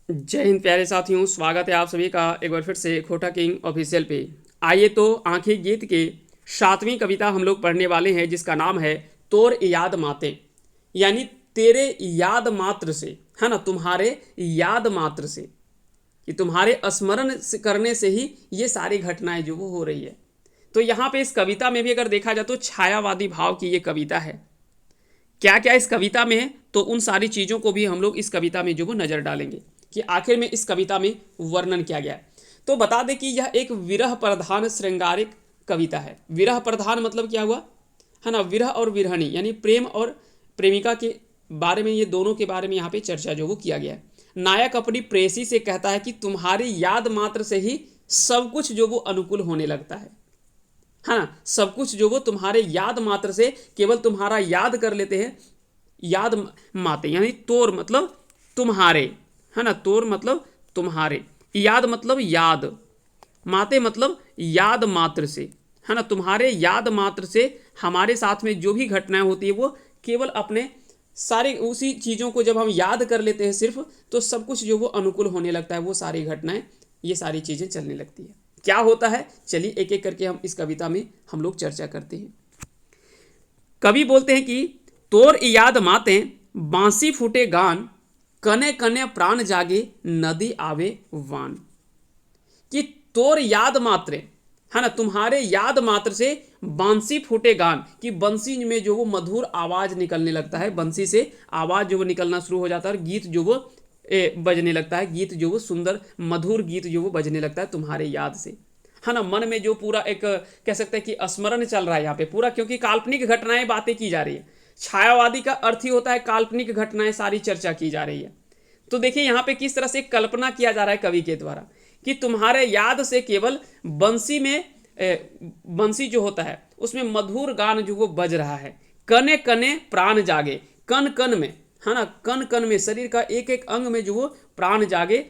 जय हिंद प्यारे साथियों, स्वागत है आप सभी का एक बार फिर से खोटा किंग ऑफिशियल पे। आइए तो आंखें गीत के 7वीं कविता हम लोग पढ़ने वाले हैं, जिसका नाम है तोर याद माते। यानी तेरे याद मात्र से, है ना, तुम्हारे याद मात्र से, कि तुम्हारे स्मरण करने से ही ये सारी घटनाएं जो वो हो रही है। तो यहाँ पे इस कविता में भी अगर देखा जाए तो छायावादी भाव की ये कविता है। क्या क्या इस कविता में है, तो उन सारी चीज़ों को भी हम लोग इस कविता में जो वो नज़र डालेंगे कि आखिर में इस कविता में वर्णन किया गया है। तो बता दें कि यह एक विरह प्रधान श्रृंगारिक कविता है। विरह प्रधान मतलब क्या हुआ, है ना, विरह और विरहणी यानी प्रेम और प्रेमिका के बारे में, ये दोनों के बारे में यहाँ पे चर्चा जो वो किया गया है। नायक अपनी प्रेयसी से कहता है कि तुम्हारी याद मात्र से ही सब कुछ जो वो अनुकूल होने लगता है ना। सब कुछ जो वो तुम्हारे याद मात्र से, केवल तुम्हारा याद कर लेते हैं। याद माते यानी तोर मतलब तुम्हारे, है ना, तोर मतलब तुम्हारे, याद मतलब याद, माते मतलब याद मात्र से, है ना, तुम्हारे याद मात्र से हमारे साथ में जो भी घटनाएं होती है वो केवल अपने सारे उसी चीज़ों को जब हम याद कर लेते हैं सिर्फ, तो सब कुछ जो वो अनुकूल होने लगता है, वो सारी घटनाएं, ये सारी चीज़ें चलने लगती है। क्या होता है, चलिए एक एक करके हम इस कविता में हम लोग चर्चा करते हैं। कवि बोलते हैं कि तोर याद माते बांसी फूटे गान, कने कने प्राण जागे नदी आवे वान। कि तोर याद मात्र, है ना, तुम्हारे याद मात्र से बांसी फूटे गान, कि बंसी में जो वो मधुर आवाज निकलने लगता है, बंसी से आवाज जो वो निकलना शुरू हो जाता है और गीत जो वो बजने लगता है, गीत जो वो सुंदर मधुर गीत जो वो बजने लगता है तुम्हारे याद से, है ना। मन में जो पूरा एक कह सकते हैं कि स्मरण चल रहा है यहाँ पे पूरा, क्योंकि काल्पनिक घटनाएं बातें की जा रही है। छायावादी का अर्थ ही होता है काल्पनिक घटनाएं सारी चर्चा की जा रही है। तो देखिए यहाँ पे किस तरह से कल्पना किया जा रहा है कवि के द्वारा, कि तुम्हारे याद से केवल बंसी में बंसी जो होता है उसमें मधुर गान जो वो बज रहा है, कने कने प्राण जागे, कन कन में, है ना, कन कन में, शरीर का एक एक अंग में जो वो प्राण जागे,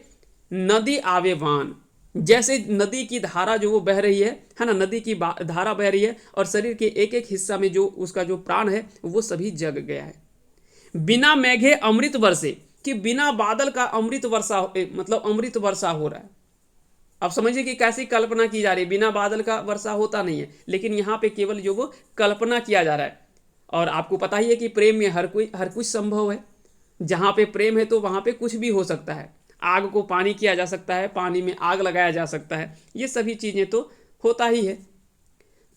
नदी आवे वान, जैसे नदी की धारा जो वो बह रही है ना, नदी की धारा बह रही है और शरीर के एक एक हिस्सा में जो उसका जो प्राण है वो सभी जग गया है। बिना मेघे अमृत वर्षे, कि बिना बादल का अमृत वर्षा, मतलब अमृत वर्षा हो रहा है। अब समझिए कि कैसी कल्पना की जा रही है, बिना बादल का वर्षा होता नहीं है, लेकिन यहाँ पे केवल जो वो कल्पना किया जा रहा है। और आपको पता ही है कि प्रेम में हर कुछ संभव है। जहाँ पे प्रेम है तो वहाँ पे कुछ भी हो सकता है। आग को पानी किया जा सकता है, पानी में आग लगाया जा सकता है, ये सभी चीज़ें तो होता ही है।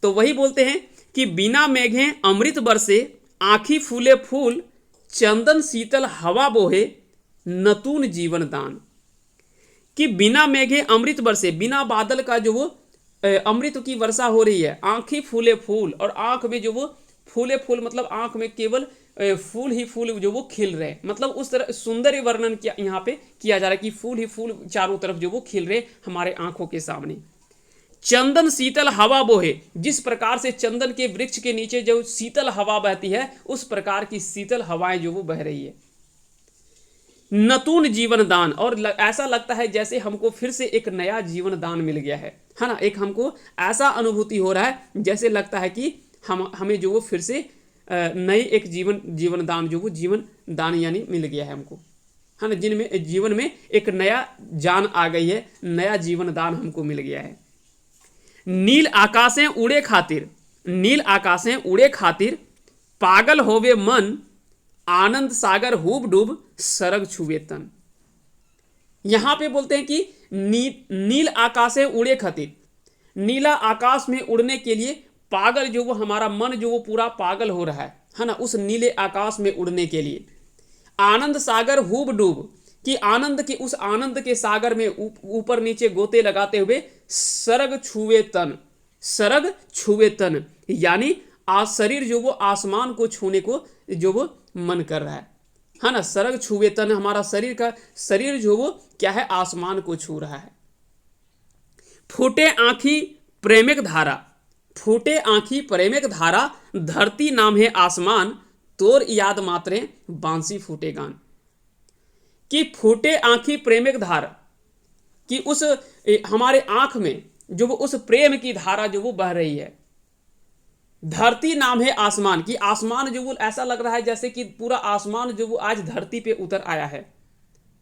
तो वही बोलते हैं कि बिना मेघे अमृत बरसे, आँखी फूले फूल, चंदन शीतल हवा बोहे, नतून जीवन दान। कि बिना मेघे अमृत बरसे, बिना बादल का जो वो अमृत की वर्षा हो रही है, आंखें फूले फूल, और आंख में जो वो फूले फूल मतलब आंख में केवल फूल ही फूल जो वो खिल रहे, मतलब उस तरह सुंदर वर्णन किया यहाँ पे किया जा रहा है कि फूल ही फूल चारों तरफ जो वो खिल रहे हमारे आंखों के सामने। चंदन शीतल हवा बोहे, जिस प्रकार से चंदन के वृक्ष के नीचे जो शीतल हवा बहती है, उस प्रकार की शीतल हवाएं जो वो बह रही है। नतून जीवन दान, और ऐसा लगता है जैसे हमको फिर से एक नया जीवन दान मिल गया है ना। एक हमको ऐसा अनुभूति हो रहा है जैसे लगता है कि हमें जो वो फिर से नई एक जीवन दान जो वो जीवन दान यानी मिल गया है हमको, है ना, जिनमें जीवन में एक नया जान आ गई है, नया जीवन दान हमको मिल गया है। नील आकाशें उड़े खातिर, नील आकाशें उड़े खातिर, पागल होवे मन, आनंद सागर हूब डूब, सरग छुए तन। यहां पे बोलते हैं कि नील आकाशें उड़े खातिर, नीला आकाश में उड़ने के लिए पागल जो वो हमारा मन जो वो पूरा पागल हो रहा है ना, उस नीले आकाश में उड़ने के लिए। आनंद सागर हूब डूब, कि आनंद के उस आनंद के सागर में ऊपर नीचे गोते लगाते हुए सरग छुए तन, सरग छुए तन, यानी आज शरीर जो वो आसमान को छूने को जो वो मन कर रहा है ना। सरग छुए तन, हमारा शरीर जो वो क्या है, आसमान को छू रहा है। फूटे आंखी प्रेमिक धारा, फूटे आंखी प्रेमिक धारा, धरती नाम है आसमान, तोर याद मात्रे बांसी फूटे गान। कि फूटे आंखी प्रेमिक धारा, कि उस हमारे आंख में जो वो उस प्रेम की धारा जो वो बह रही है। धरती नाम है आसमान, की आसमान जो वो ऐसा लग रहा है जैसे कि पूरा आसमान जो वो आज धरती पे उतर आया है।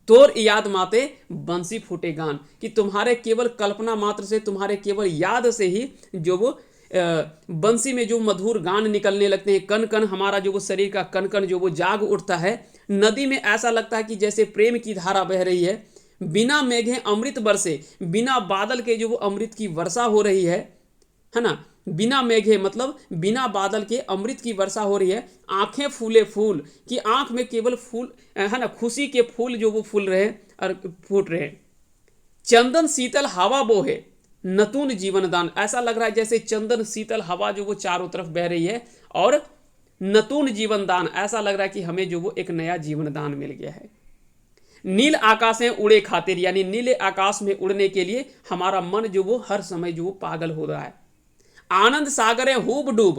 तोर याद माते बंसी फूटे गान, कि तुम्हारे केवल कल्पना मात्र से, तुम्हारे केवल याद से ही जो वो बंसी में जो मधुर गान निकलने लगते हैं, कण कण हमारा जो वो शरीर का कण कण जो वो जाग उठता है। नदी में ऐसा लगता है कि जैसे प्रेम की धारा बह रही है, बिना मेघे अमृत बरसे, बिना बादल के जो वो अमृत की वर्षा हो रही है ना। बिना मेघे मतलब बिना बादल के अमृत की वर्षा हो रही है। आंखें फूले फूल, कि आंख में केवल फूल है ना, खुशी के फूल जो वो फूल रहे हैं और फूट रहे हैं। चंदन शीतल हवा बोहे नतून जीवन दान, ऐसा लग रहा है जैसे चंदन शीतल हवा जो वो चारों तरफ बह रही है, और नतून जीवन दान, ऐसा लग रहा है कि हमें जो वो एक नया जीवन दान मिल गया है। नील आकाशें उड़े खातिर, यानी नीले आकाश में उड़ने के लिए हमारा मन जो वो हर समय जो वो पागल हो रहा है। आनंद सागर हूब डूब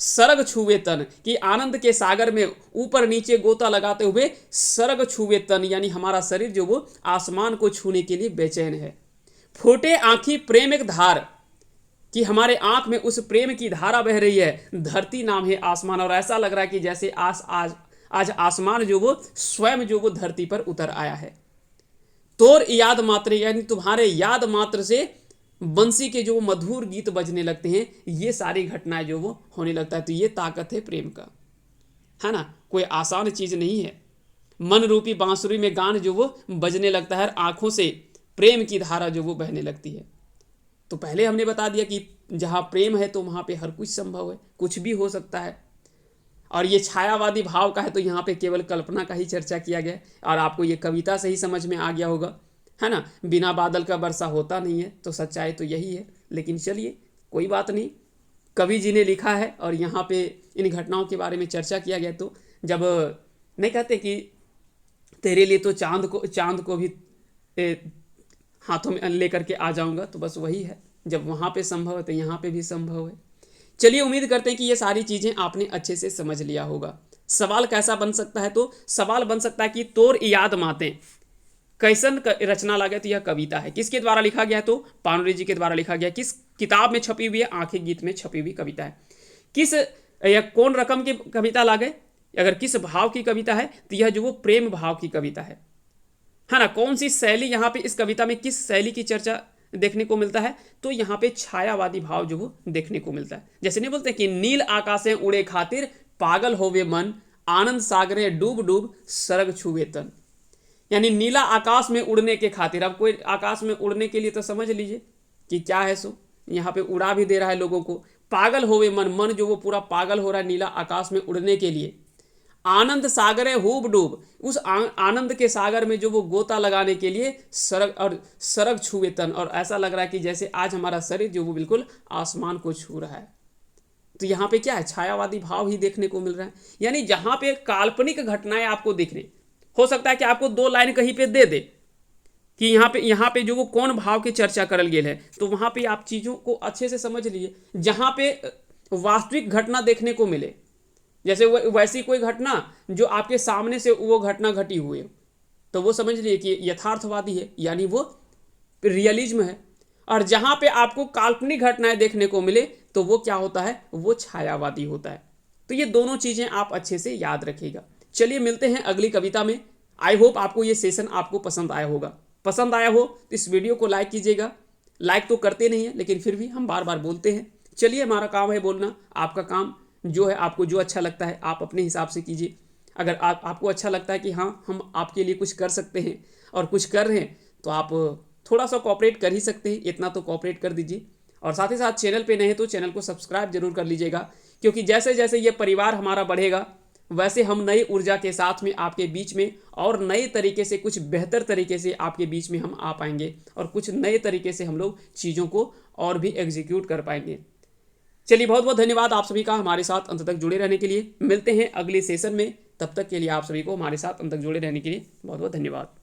सरग छुए तन, कि आनंद के सागर में ऊपर नीचे गोता लगाते हुए सरग छुए तन, यानी हमारा शरीर जो वो आसमान को छूने के लिए बेचैन है। फूटे आंखी प्रेम एक धार, कि हमारे आंख में उस प्रेम की धारा बह रही है। धरती नाम है आसमान, और ऐसा लग रहा है कि जैसे आज आसमान जो वो स्वयं जो वो धरती पर उतर आया है। तोर याद मात्र, यानी तुम्हारे याद मात्र से बंसी के जो मधुर गीत बजने लगते हैं, ये सारी घटनाएं जो वो होने लगता है। तो ये ताकत है प्रेम का, है ना। कोई आसान चीज नहीं है। मन रूपी बांसुरी में गान जो वो बजने लगता है, आंखों से प्रेम की धारा जो वो बहने लगती है। तो पहले हमने बता दिया कि जहां प्रेम है तो वहां पे हर कुछ संभव है, कुछ भी हो सकता है। और ये छायावादी भाव का है, तो यहाँ पे केवल कल्पना का ही चर्चा किया गया, और आपको ये कविता से ही समझ में आ गया होगा, है ना। बिना बादल का वर्षा होता नहीं है, तो सच्चाई तो यही है। लेकिन चलिए कोई बात नहीं, कवि जी ने लिखा है और यहाँ पे इन घटनाओं के बारे में चर्चा किया गया। तो जब नहीं कहते कि तेरे लिए तो चांद को भी हाथों में लेकर के आ जाऊंगा, तो बस वही है। जब वहाँ पे संभव है तो यहाँ पे भी संभव है। चलिए उम्मीद करते हैं कि ये सारी चीज़ें आपने अच्छे से समझ लिया होगा। सवाल कैसा बन सकता है, तो सवाल बन सकता है कि तोर याद मातें कैसन रचना लागे। तो यह कविता है, किसके द्वारा लिखा गया है, तो पाणुनि जी के द्वारा लिखा गया। किस किताब में छपी हुई है, आंखें गीत में छपी हुई कविता है। किस या कौन रकम की कविता लागे, अगर किस भाव की कविता है, तो यह जो वो प्रेम भाव की कविता है ना। कौन सी शैली यहाँ पे इस कविता में किस शैली की चर्चा देखने को मिलता है, तो यहाँ पे छायावादी भाव जो वो देखने को मिलता है। जैसे नहीं बोलते कि नील आकाशें उड़े खातिर पागल होवे मन, आनंद सागरे डूब डूब सरग छुए तन, यानी नीला आकाश में उड़ने के खातिर। अब कोई आकाश में उड़ने के लिए तो समझ लीजिए कि क्या है, सो यहाँ पे उड़ा भी दे रहा है लोगों को। पागल होवे मन, मन जो वो पूरा पागल हो रहा है नीला आकाश में उड़ने के लिए। आनंद सागरे हूब डूब, उस आनंद के सागर में जो वो गोता लगाने के लिए सरग छुए तन, और ऐसा लग रहा है कि जैसे आज हमारा शरीर जो वो बिल्कुल आसमान को छू रहा है। तो यहाँ पे क्या है, छायावादी भाव ही देखने को मिल रहा है। यानी जहाँ पे काल्पनिक घटनाएं आपको दिखने, हो सकता है कि आपको 2 लाइन कहीं पे दे दे कि यहाँ पे जो वो कौन भाव की चर्चा करल गेल है, तो वहाँ पे आप चीज़ों को अच्छे से समझ लीजिए। जहाँ पे वास्तविक घटना देखने को मिले, जैसे वैसी कोई घटना जो आपके सामने से वो घटना घटी हुई है, तो वो समझ लीजिए कि यथार्थवादी है, यानी वो रियलिज्म है। और जहाँ पे आपको काल्पनिक घटनाएं देखने को मिले, तो वो क्या होता है, वो छायावादी होता है। तो ये दोनों चीज़ें आप अच्छे से याद रखिएगा। चलिए मिलते हैं अगली कविता में। आई होप आपको ये सेशन आपको पसंद आया होगा। पसंद आया हो तो इस वीडियो को लाइक कीजिएगा। लाइक तो करते नहीं है, लेकिन फिर भी हम बार बार बोलते हैं। चलिए, हमारा काम है बोलना, आपका काम जो है, आपको जो अच्छा लगता है आप अपने हिसाब से कीजिए। अगर आपको अच्छा लगता है कि हाँ हम आपके लिए कुछ कर सकते हैं और कुछ कर रहे हैं, तो आप थोड़ा सा कोऑपरेट कर ही सकते हैं। इतना तो कोऑपरेट कर दीजिए। और साथ ही साथ चैनल पे नए हैं तो चैनल को सब्सक्राइब जरूर कर लीजिएगा, क्योंकि जैसे जैसे ये परिवार हमारा बढ़ेगा, वैसे हम नई ऊर्जा के साथ में आपके बीच में और नए तरीके से, कुछ बेहतर तरीके से आपके बीच में हम आ पाएंगे, और कुछ नए तरीके से हम लोग चीज़ों को और भी एग्जीक्यूट कर पाएंगे। चलिए, बहुत बहुत धन्यवाद आप सभी का हमारे साथ अंत तक जुड़े रहने के लिए। मिलते हैं अगले सेशन में, तब तक के लिए आप सभी को हमारे साथ अंत तक जुड़े रहने के लिए बहुत बहुत धन्यवाद।